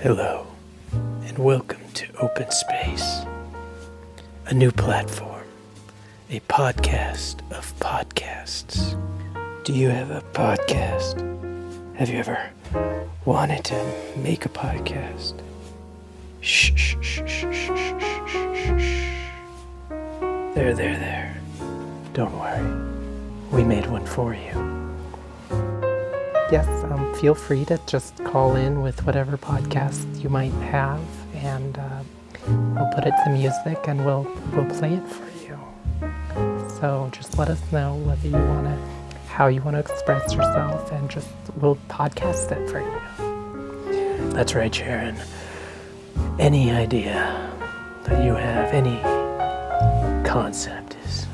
Hello, and welcome to Open Space, a new platform, a podcast of podcasts. Do you have a podcast? Have you ever wanted to make a podcast? Shh, shh, shh, shh, shh, shh, shh, shh. There. Don't worry, we made one for you. Yes, feel free to just call in with whatever podcast you might have, and we'll put it to music and we'll play it for you. So just let us know whether you how you want to express yourself, and we'll podcast it for you. That's right, Sharon. Any idea that you have, any concept is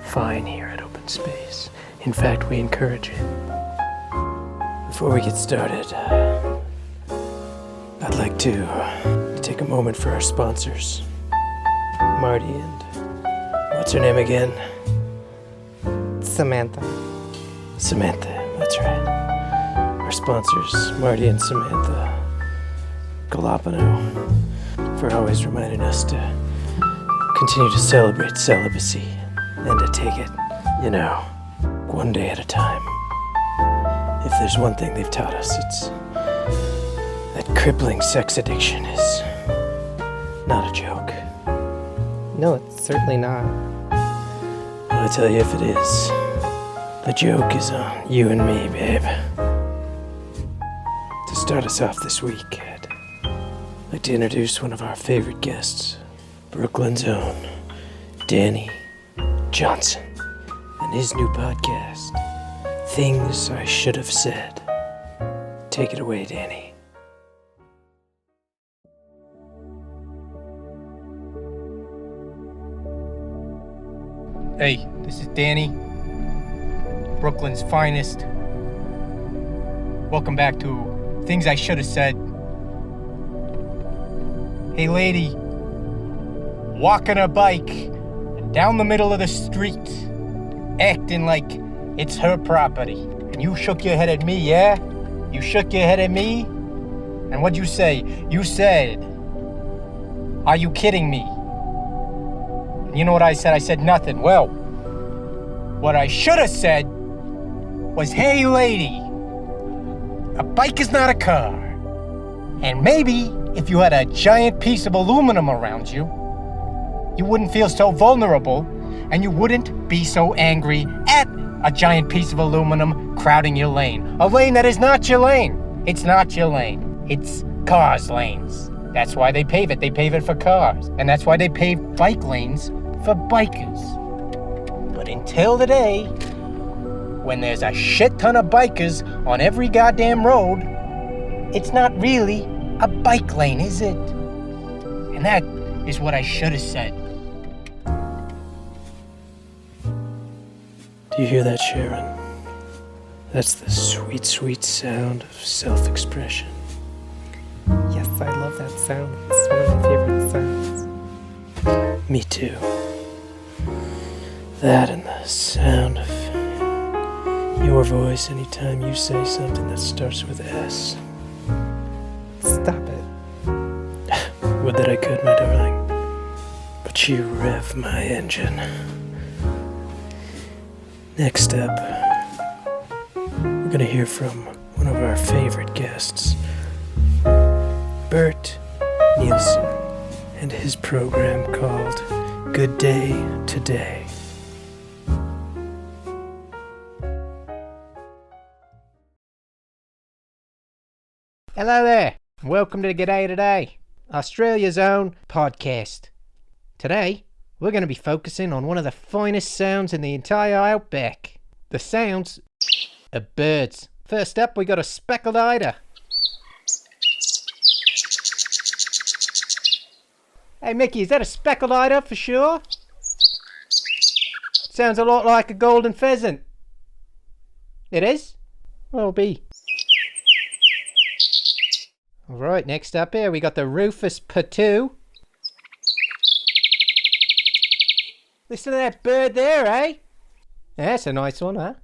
fine here at Open Space. In fact, we encourage it. Before we get started, I'd like to take a moment for our sponsors, Marty and what's her name again? Samantha, that's right. Our sponsors, Marty and Samantha Galapano, for always reminding us to continue to celebrate celibacy and to take it, one day at a time. If there's one thing they've taught us, it's that crippling sex addiction is not a joke. No, it's certainly not. Well, I tell you, if it is, the joke is on you and me, babe. To start us off this week, I'd like to introduce one of our favorite guests, Brooklyn's own Danny Johnson, and his new podcast, Things I Should Have Said. Take it away, Danny. Hey, this is Danny, Brooklyn's finest. Welcome back to Things I Should Have Said. Hey lady, walking a bike down the middle of the street, acting like it's her property. And you shook your head at me, yeah? You shook your head at me? And what'd you say? You said, "Are you kidding me?" And you know what I said? I said nothing. Well, what I should have said was, "Hey lady, a bike is not a car. And maybe if you had a giant piece of aluminum around you, you wouldn't feel so vulnerable and you wouldn't be so angry at a giant piece of aluminum crowding your lane. A lane that is not your lane. It's not your lane. It's cars' lanes. That's why they pave it. They pave it for cars. And that's why they pave bike lanes for bikers. But until today, when there's a shit ton of bikers on every goddamn road, it's not really a bike lane, is it?" And that is what I should have said. Do you hear that, Sharon? That's the sweet, sweet sound of self-expression. Yes, I love that sound. It's one of my favorite sounds. Me too. That and the sound of your voice anytime you say something that starts with S. Stop it. Would that I could, my darling. But you rev my engine. Next up, we're gonna hear from one of our favorite guests, Bert Nielsen, and his program called Good Day Today. Hello there, and welcome to G'day Today, Australia's own podcast. Today, we're going to be focusing on one of the finest sounds in the entire outback. The sounds of birds. First up, we got a speckled eider. Hey Mickey, is that a speckled eider for sure? Sounds a lot like a golden pheasant. It is? Well, be. Alright, next up here we got the Rufous Patoo. Listen to that bird there, eh? That's a nice one, huh?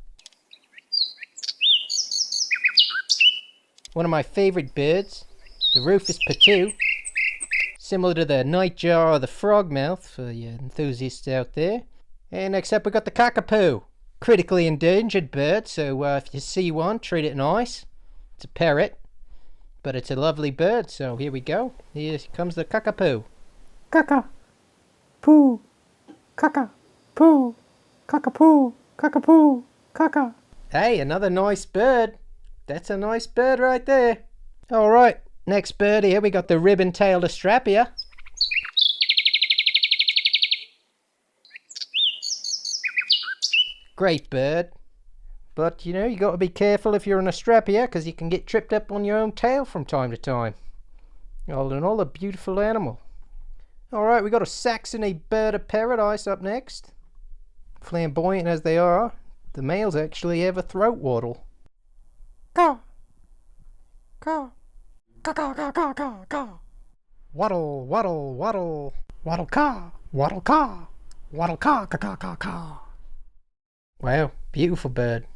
One of my favorite birds The Rufous Patu, similar to the Nightjar or the Frogmouth for you enthusiasts out there. And next up we got the Cockapoo, critically endangered bird, so if you see one, treat it nice. It's a parrot, but it's a lovely bird, so here we go. Here comes the Cockapoo. Cock-a-poo, cock-a-poo, cock-a-poo, cock-a-poo, cock-a. Hey, another nice bird. That's a nice bird right there. Alright, next bird here, we got the ribbon-tailed Astrapia. Great bird. But, you know, you got to be careful if you're an Astrapia, because you can get tripped up on your own tail from time to time. All in all, a beautiful animal. Alright, we got a Saxony bird of paradise up next. Flamboyant as they are, the males actually have a throat waddle. Caw. Caw. Caw, caw, caw, caw, caw, caw. Waddle, waddle, waddle. Waddle caw. Waddle caw. Waddle caw, caw, caw, caw, caw. Wow, beautiful bird.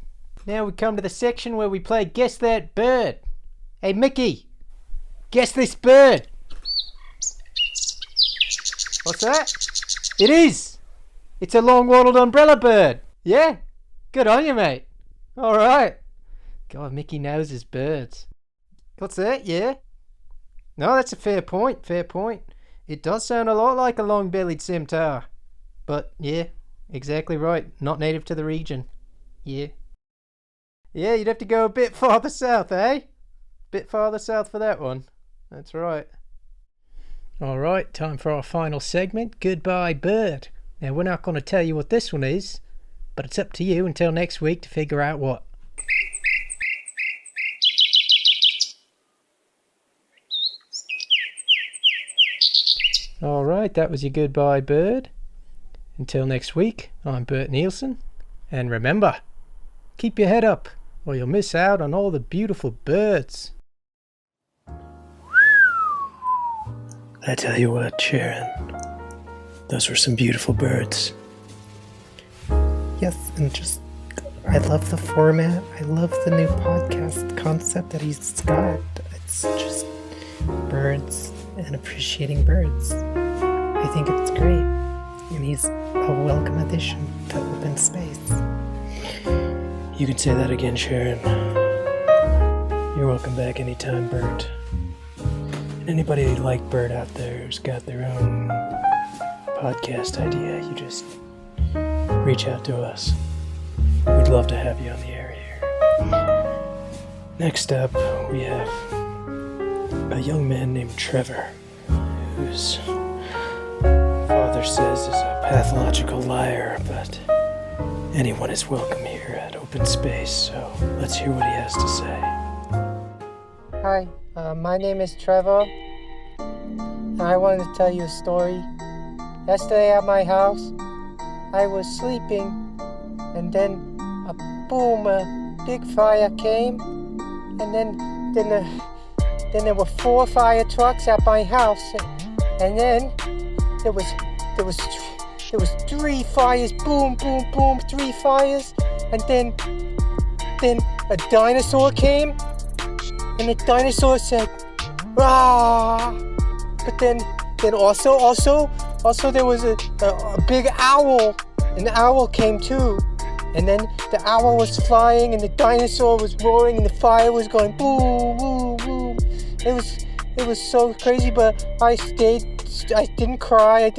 Now we come to the section where we play Guess That Bird. Hey Mickey, guess this bird. What's that? It is! It's a long-wattled umbrella bird. Yeah? Good on you, mate. Alright. God, Mickey knows his birds. What's that? Yeah? No, that's a fair point, fair point. It does sound a lot like a long-bellied scimitar. But, yeah, exactly right. Not native to the region. Yeah. Yeah, you'd have to go a bit farther south, eh? Bit farther south for that one. That's right. Alright, time for our final segment, Goodbye Bird. Now, we're not going to tell you what this one is, but it's up to you until next week to figure out what. Alright, that was your Goodbye Bird. Until next week, I'm Bert Nielsen. And remember, keep your head up, or you'll miss out on all the beautiful birds. I tell you what, Sharon, those were some beautiful birds. Yes, and just, I love the format. I love the new podcast concept that he's got. It's just birds and appreciating birds. I think it's great. And he's a welcome addition to Open Space. You can say that again, Sharon. You're welcome back anytime, Bert. And anybody like Bert out there who's got their own podcast idea, you just reach out to us. We'd love to have you on the air here. Next up, we have a young man named Trevor, whose father says is a pathological liar, but anyone is welcome here at Open Space, so let's hear what he has to say. Hi, my name is Trevor, and I wanted to tell you a story. Yesterday at my house, I was sleeping, and then a big fire came, and then there were 4 fire trucks at my house, and then there was 3 fires, boom, boom, boom, 3 fires, and then a dinosaur came, and the dinosaur said, "Rah!" But then also there was a big owl, and the owl came too. And then the owl was flying, and the dinosaur was roaring, and the fire was going boom, boom, boom. It was so crazy, but I didn't cry.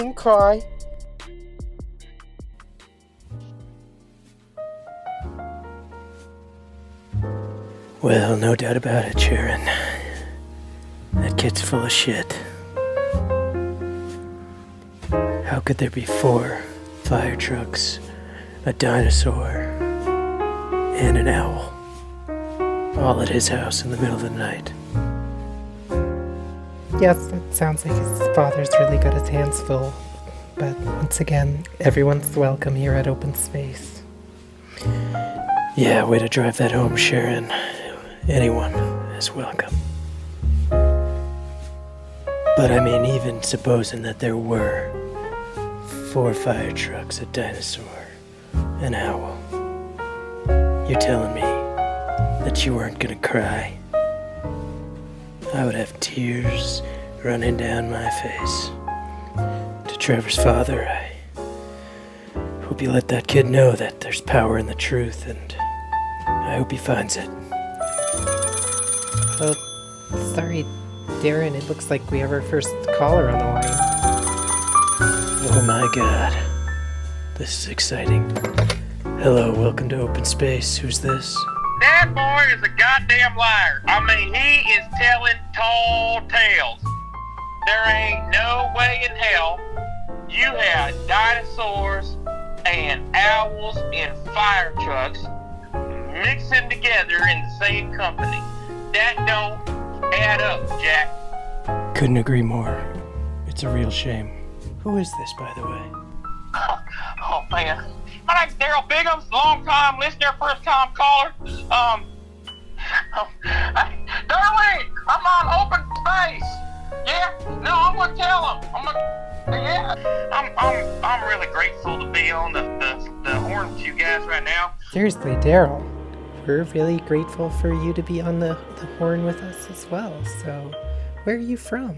Well, no doubt about it, Sharon. That kid's full of shit. How could there be 4 fire trucks, a dinosaur, and an owl, all at his house in the middle of the night? Yes, it sounds like his father's really got his hands full. But once again, everyone's welcome here at Open Space. Yeah, way to drive that home, Sharon. Anyone is welcome. But I mean, even supposing that there were 4 fire trucks, a dinosaur, an owl, you're telling me that you weren't gonna cry? I would have tears running down my face. To Trevor's father, I hope you let that kid know that there's power in the truth, and I hope he finds it. Oh, sorry, Darren. It looks like we have our first caller on the line. Oh my god. This is exciting. Hello, welcome to Open Space. Who's this? That boy is a goddamn liar. I mean, he is telling tall tales. There ain't no way in hell you had dinosaurs and owls in fire trucks mixing together in the same company. That don't add up, Jack. Couldn't agree more. It's a real shame. Who is this, by the way? Oh, man. My name's Daryl Biggums, long-time listener, first-time caller. Darlene, I'm on Open Space. Yeah? No, I'm gonna tell him. I'm really grateful to be on the horn with you guys right now. Seriously, Daryl, we're really grateful for you to be on the horn with us as well. So, where are you from?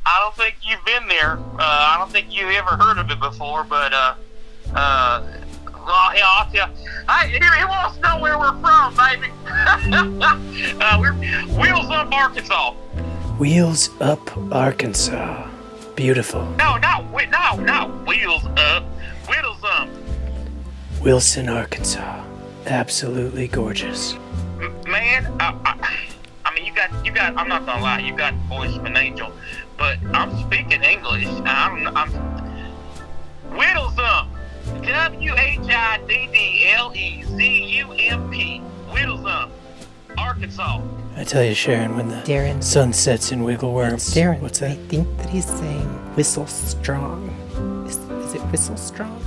I don't think you've been there. I don't think you ever heard of it before, but, well, yeah, I'll tell you. He wants to know where we're from, baby. We're Wheels Up, Arkansas. Wheels Up, Arkansas. Beautiful. No, not Wheels Up. Whittles Up. Wilson, Arkansas. Absolutely gorgeous. Man, I mean, you got. I'm not gonna lie, you got the voice of an angel, but I'm speaking English. I'm Whittles Up. WHIDDLEZUMP. Whittles Up, Arkansas. I tell you, Sharon, when the Darren. sun sets in Wiggle Worms. Darren, What's I that? think that he's saying Whistle Strong. Is it Whistle Strong?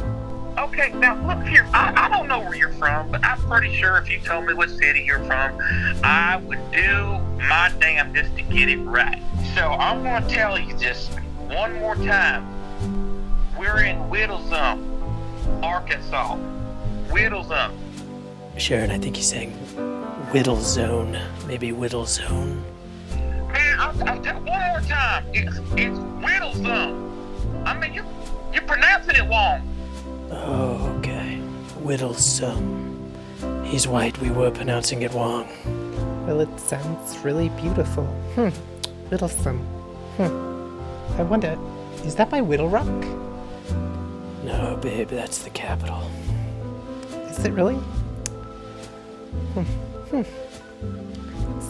Okay, now look here. I don't know where you're from, but I'm pretty sure if you told me what city you're from, I would do my damnedest to get it right. So I'm going to tell you just one more time. We're in Whittlesum, Arkansas. Whittlesum. Sharon, I think he's saying Whittle Zone. Maybe Whittle Zone. Man, I'll tell one more time. It's Whittlesum. I mean, you're pronouncing it wrong. Oh, okay. Whittlesome. He's white. We were pronouncing it wrong. Well, it sounds really beautiful. Whittlesome. I wonder, is that by Whittle Rock? No, babe, that's the capital. Is it really?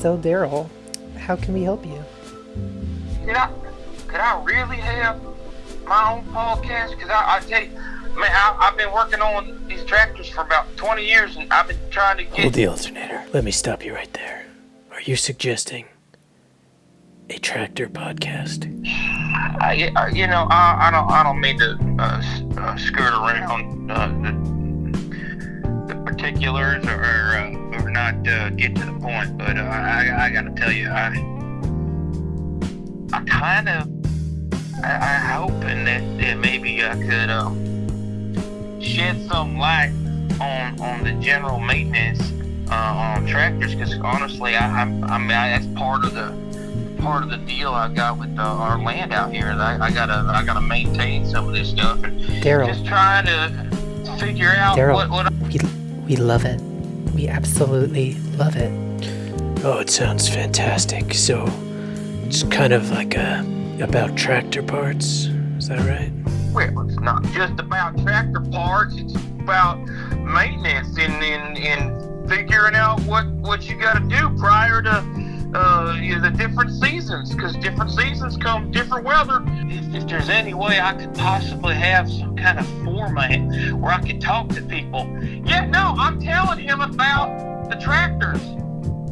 So, Daryl, how can we help you? Could I really have my own podcast? Because I tell you, man, I've been working on these tractors for about 20 years, and I've been trying to get... Hold the alternator. Let me stop you right there. Are you suggesting a tractor podcast? I don't mean to skirt around the particulars or not get to the point, but I got to tell you, I'm hoping that maybe I could shed some light on the general maintenance on tractors, because honestly, I mean that's part of the deal I got with our land out here. I gotta maintain some of this stuff, and Daryl. just trying to figure out Daryl, what we love it. We absolutely love it. Oh, it sounds fantastic. So, it's kind of like about tractor parts. Is that right? Well, it's not just about tractor parts. It's about maintenance and figuring out what you got to do prior to the different seasons, because different seasons come different weather. If there's any way I could possibly have some kind of format where I could talk to people. Yeah, no, I'm telling him about the tractors.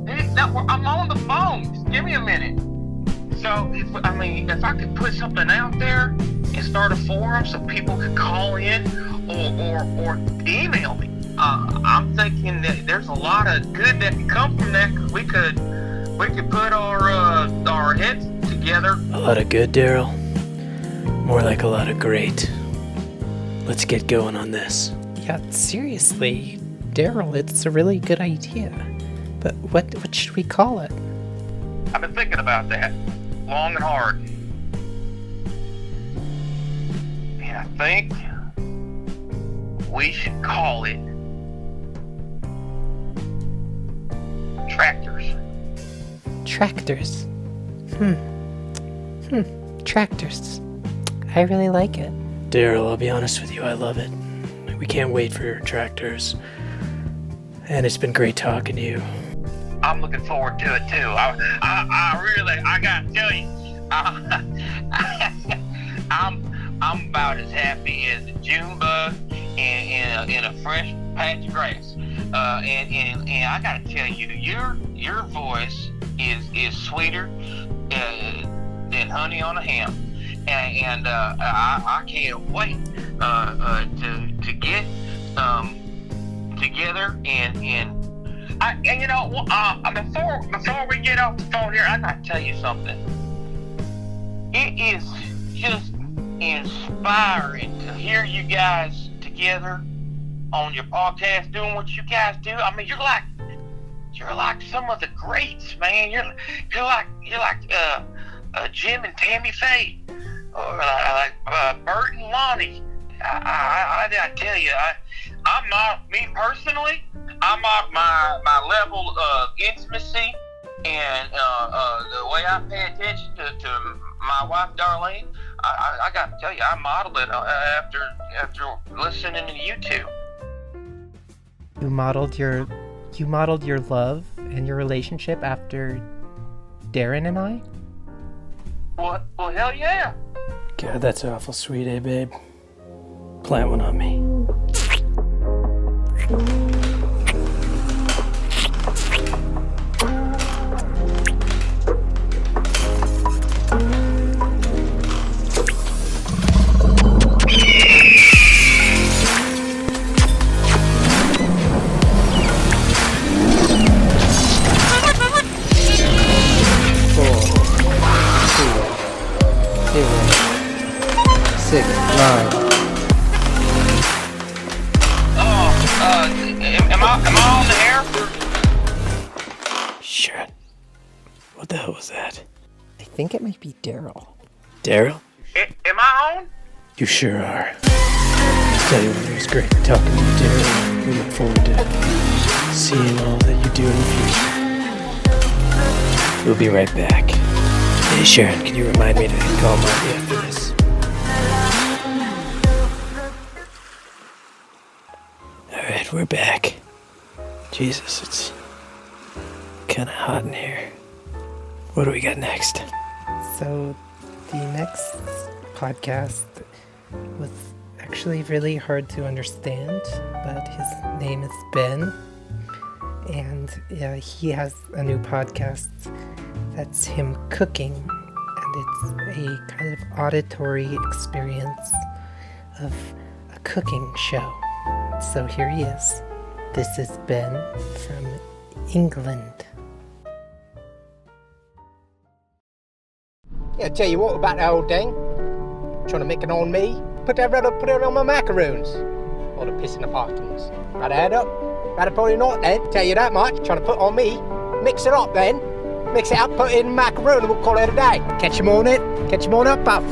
I'm on the phone. Just give me a minute. So, if I could put something out there and start a forum so people could call in or email me, I'm thinking that there's a lot of good that can come from that, because we could put our heads together. A lot of good, Daryl? More like a lot of great. Let's get going on this. Yeah, seriously, Daryl, it's a really good idea. But what should we call it? I've been thinking about that long and hard. And I think we should call it Tractors. Tractors. Tractors. I really like it. Daryl, I'll be honest with you, I love it. We can't wait for Tractors. And it's been great talking to you. I'm looking forward to it too. I gotta tell you, I'm about as happy as a June bug in a fresh patch of grass. And I gotta tell you, your voice is sweeter than honey on a ham. And I can't wait to get together and you know, before we get off the phone here, I gotta tell you something. It is just inspiring to hear you guys together on your podcast doing what you guys do. I mean, you're like some of the greats, man. You're like Jim and Tammy Faye, or like Bert and Lonnie. I tell you, me personally, I'm off my level of intimacy and the way I pay attention to my wife Darlene. I got to tell you, I modeled it after listening to you two. You modeled your love and your relationship after Darren and I? Well, hell yeah. God, that's awful sweet, eh, babe? Plant one on me. Am I on the air? Sure. What the hell was that? I think it might be Daryl. Daryl? Am I on? You sure are. Tell you what, it was great talking to you, Daryl. We look forward to seeing all that you do in the future. We'll be right back. Hey, Sharon, can you remind me to call Marty after this? Alright, we're back. Jesus, it's kind of hot in here. What do we got next? So, the next podcast was actually really hard to understand, but his name is Ben, and he has a new podcast that's him cooking, and it's a kind of auditory experience of a cooking show. So here he is. This is Ben from England. Yeah, tell you what about the whole thing. Trying to make it on me. Put it on my macaroons. Or the piss in the parkings. Right head up. Right probably not then. Tell you that much. Trying to put on me. Mix it up then. Mix it up, put it in macaroon, and we'll call it a day. Catch 'em on it. Catch 'em on up, Puff.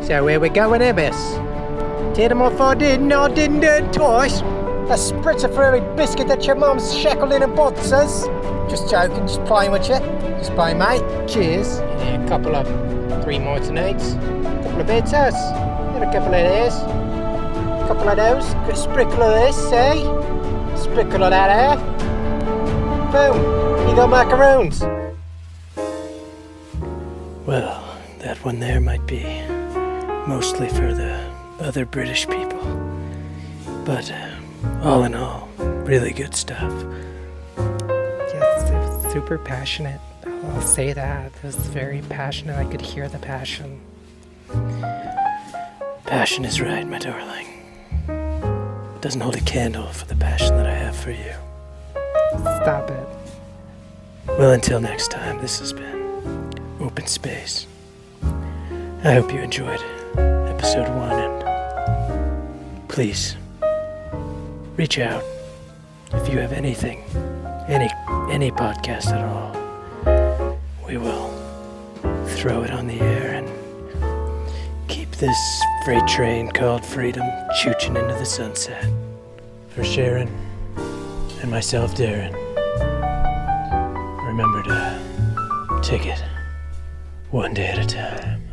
So where we going here, miss? Tell them off I didn't do it twice. A spritzer for every biscuit that your mum's shackled in a boxes. Just joking, just playing with you. Just playing, mate. Cheers. Yeah, a couple of 3 martinis. A couple of bitters. And a couple of this. A couple of those. A sprinkle of this, eh? Sprinkle of that, eh? Boom. You got macaroons. Well, that one there might be mostly for the other British people. But all in all, really good stuff. Yes, it was super passionate. I'll say that. It was very passionate. I could hear the passion. Passion is right, my darling. It doesn't hold a candle for the passion that I have for you. Stop it. Well, until next time, this has been Open Space. I hope you enjoyed episode 1, and please reach out if you have anything, any podcast at all, we will throw it on the air and keep this freight train called freedom chooching into the sunset. For Sharon and myself, Darren, remember to take it one day at a time.